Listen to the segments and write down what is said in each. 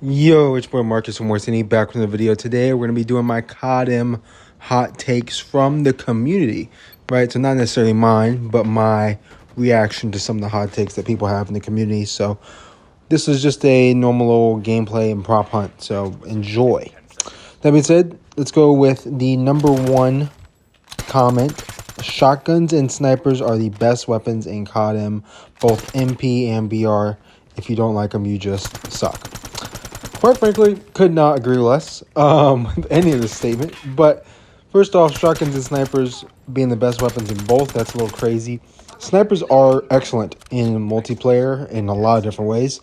Yo, it's boy Marcus from Morsini back from the video. Today we're going to be doing my Codm hot takes from the community, right? So not necessarily mine, but my reaction to some of the hot takes that people have in the community. So this is just a normal old gameplay and prop hunt, so enjoy. That being said, let's go with the number one comment. Shotguns and snipers are the best weapons in Codm, both MP and BR. If you don't like them, you just suck. Quite frankly, could not agree less with any of this statement. But first off, shotguns and snipers being the best weapons in both, that's a little crazy. Snipers are excellent in multiplayer in a lot of different ways.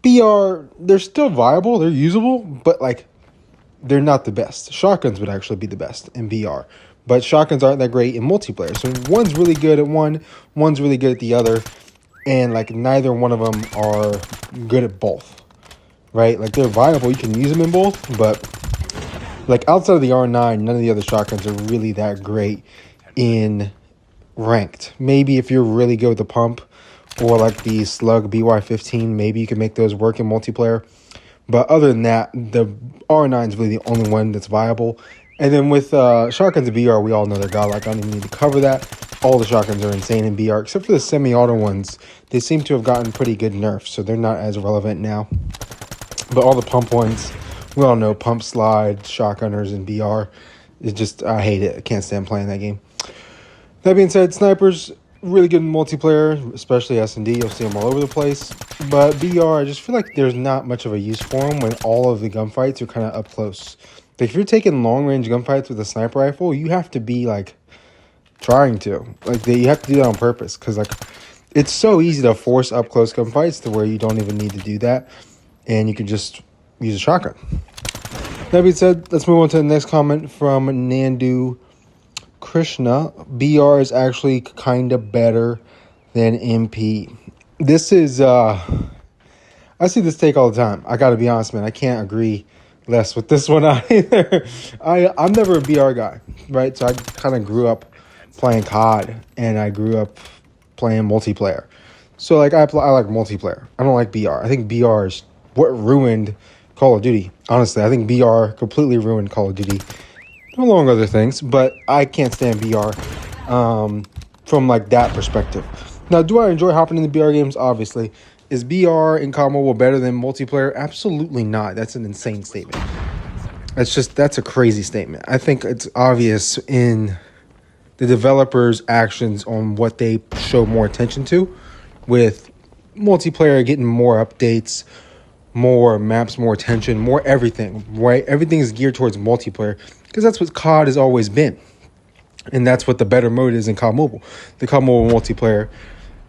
BR, they're still viable, they're usable, but like they're not the best. Shotguns would actually be the best in BR. But shotguns aren't that great in multiplayer. So one's really good at one, one's really good at the other. And like neither one of them are good at both. Right? Like they're viable. You can use them in both. But like outside of the R9, none of the other shotguns are really that great in ranked. Maybe if you're really good with the pump or like the slug BY15, maybe you can make those work in multiplayer. But other than that, the R9 is really the only one that's viable. And then with shotguns and BR, we all know they're godlike. I don't even need to cover that. All the shotguns are insane in BR, except for the semi-auto ones. They seem to have gotten pretty good nerfs, so they're not as relevant now. But all the pump ones, we all know pump slide, shotgunners, and BR. It's just, I hate it. I can't stand playing that game. That being said, snipers, really good in multiplayer, especially S&D. You'll see them all over the place. But BR, I just feel like there's not much of a use for them when all of the gunfights are kind of up close. Like if you're taking long-range gunfights with a sniper rifle, you have to be, like, trying to. Like, you have to do that on purpose. Because, like, it's so easy to force up-close gunfights to where you don't even need to do that. And you can just use a shotgun. That being said, let's move on to the next comment from Nandu Krishna. BR is actually kind of better than MP. This is, I see this take all the time. I got to be honest, man. I can't agree less with this one either. I'm never a BR guy, right? So I kind of grew up playing COD, and I grew up playing multiplayer. So, like, I like multiplayer. I don't like BR. I think BR is what ruined Call of Duty. Honestly, I think BR completely ruined Call of Duty, along with other things, but I can't stand BR from like that perspective. Now, do I enjoy hopping in the BR games? Obviously. Is BR in COD Mobile better than multiplayer? Absolutely not. That's an insane statement. That's a crazy statement. I think it's obvious in the developers' actions on what they show more attention to, with multiplayer getting more updates, more maps, more attention, more everything, right? Everything is geared towards multiplayer because that's what COD has always been. And that's what the better mode is in COD Mobile. The COD Mobile multiplayer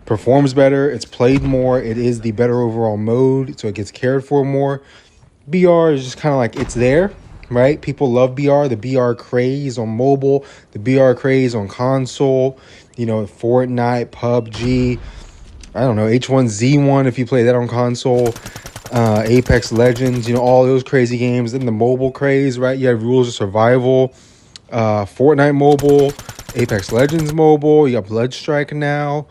performs better, it's played more, it is the better overall mode, so it gets cared for more. BR is just kind of like, it's there, right? People love BR, the BR craze on mobile, the BR craze on console, you know, Fortnite, PUBG, I don't know, H1Z1 if you play that on console. Apex Legends, you know, all those crazy games. Then the mobile craze, right? You have Rules of Survival, Fortnite mobile, Apex Legends mobile. You got Bloodstrike now,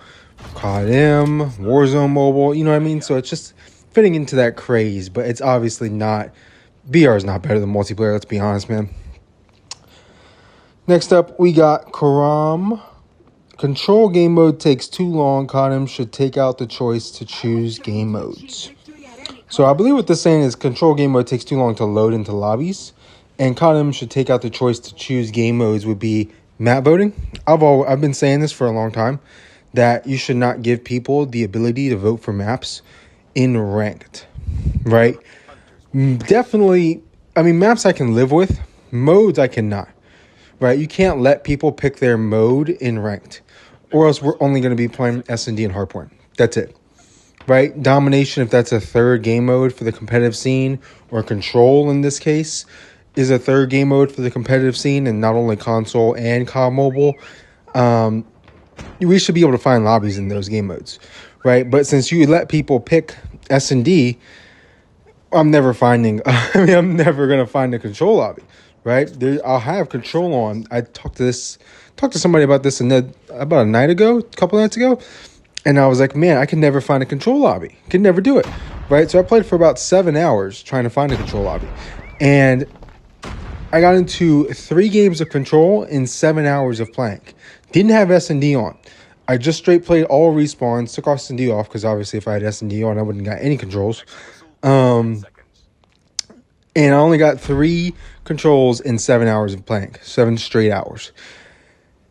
Codm, Warzone mobile. You know what I mean? So it's just fitting into that craze, but it's obviously not. BR is not better than multiplayer. Let's be honest, man. Next up, we got Karam. Control game mode takes too long. Codm should take out the choice to choose game modes. So I believe what this saying is control game mode takes too long to load into lobbies, and Codm should take out the choice to choose game modes would be map voting. I've been saying this for a long time, that you should not give people the ability to vote for maps in ranked, right? Definitely, I mean, maps I can live with, modes I cannot, right? You can't let people pick their mode in ranked, or else we're only going to be playing S&D and Hardpoint. That's it. Right? Domination, if that's a third game mode for the competitive scene, or control in this case, is a third game mode for the competitive scene, and not only console and COD Mobile. We should be able to find lobbies in those game modes, right? But since you let people pick S&D, I'm never going to find a control lobby, right? I'll have control on. I talked to somebody about this about a couple nights ago. And I was like, man, I can never find a control lobby. Could never do it, right? So I played for about 7 hours trying to find a control lobby. And I got into 3 games of control in 7 hours of playing. Didn't have S&D on. I just straight played all respawns, took S&D off because obviously if I had S&D on, I wouldn't got any controls. And I only got 3 controls in 7 hours of playing, 7 straight hours.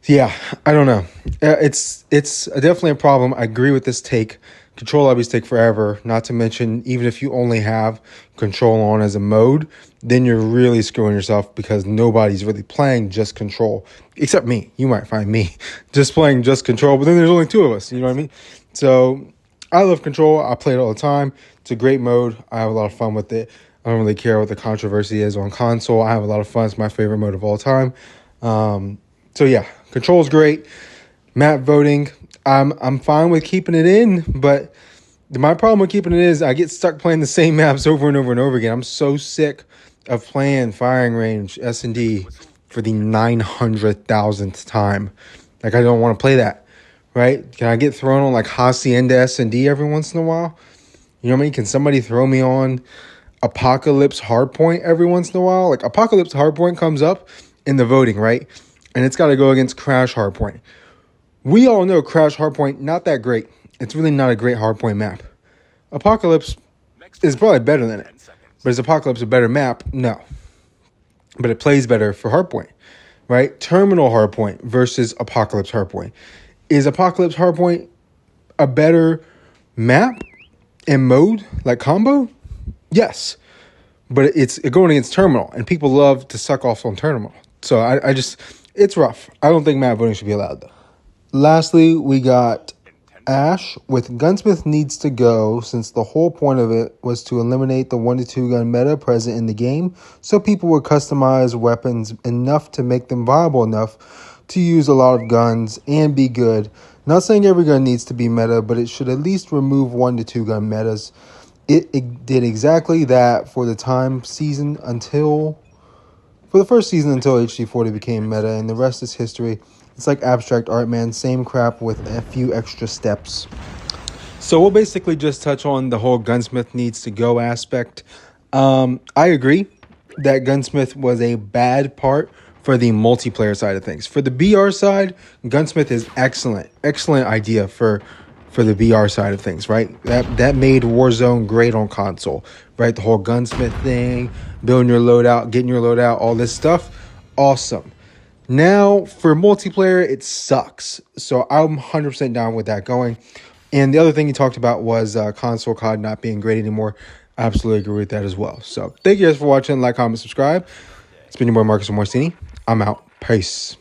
Yeah, I don't know. It's definitely a problem. I agree with this take. Control lobbies take forever. Not to mention, even if you only have control on as a mode, then you're really screwing yourself because nobody's really playing just control. Except me. You might find me just playing just control, but then there's only 2 of us. You know what I mean? So I love control. I play it all the time. It's a great mode. I have a lot of fun with it. I don't really care what the controversy is on console. I have a lot of fun. It's my favorite mode of all time. So yeah, control's great. Map voting, I'm fine with keeping it in, but my problem with keeping it is I get stuck playing the same maps over and over and over again. I'm so sick of playing firing range S&D for the 900,000th time. Like I don't want to play that, right? Can I get thrown on like Hacienda S&D every once in a while? You know what I mean? Can somebody throw me on Apocalypse Hardpoint every once in a while? Like Apocalypse Hardpoint comes up in the voting, right? And it's got to go against Crash Hardpoint. We all know Crash Hardpoint, not that great. It's really not a great Hardpoint map. Apocalypse is probably better than it. But is Apocalypse a better map? No. But it plays better for Hardpoint, right? Terminal Hardpoint versus Apocalypse Hardpoint. Is Apocalypse Hardpoint a better map and mode, like combo? Yes. But it's going against Terminal, and people love to suck off on Terminal. So I just, it's rough. I don't think map voting should be allowed, though. Lastly, we got Ash with Gunsmith needs to go since the whole point of it was to eliminate the 1-2 gun meta present in the game so people would customize weapons enough to make them viable enough to use a lot of guns and be good. Not saying every gun needs to be meta, but it should at least remove 1-2 gun metas. It did exactly that for the first season until HD40 became meta, and the rest is history. It's like abstract art, man. Same crap with a few extra steps. So we'll basically just touch on the whole Gunsmith needs to go aspect. I agree that Gunsmith was a bad part for the multiplayer side of things. For the BR side, Gunsmith is excellent. Excellent idea for the BR side of things, right? That made Warzone great on console, right? The whole Gunsmith thing, building your loadout, getting your loadout, all this stuff, awesome. Now, for multiplayer, it sucks. So I'm 100% down with that going. And the other thing he talked about was console COD not being great anymore. I absolutely agree with that as well. So thank you guys for watching. Like, comment, subscribe. It's been your boy Marcus Morsini. I'm out. Peace.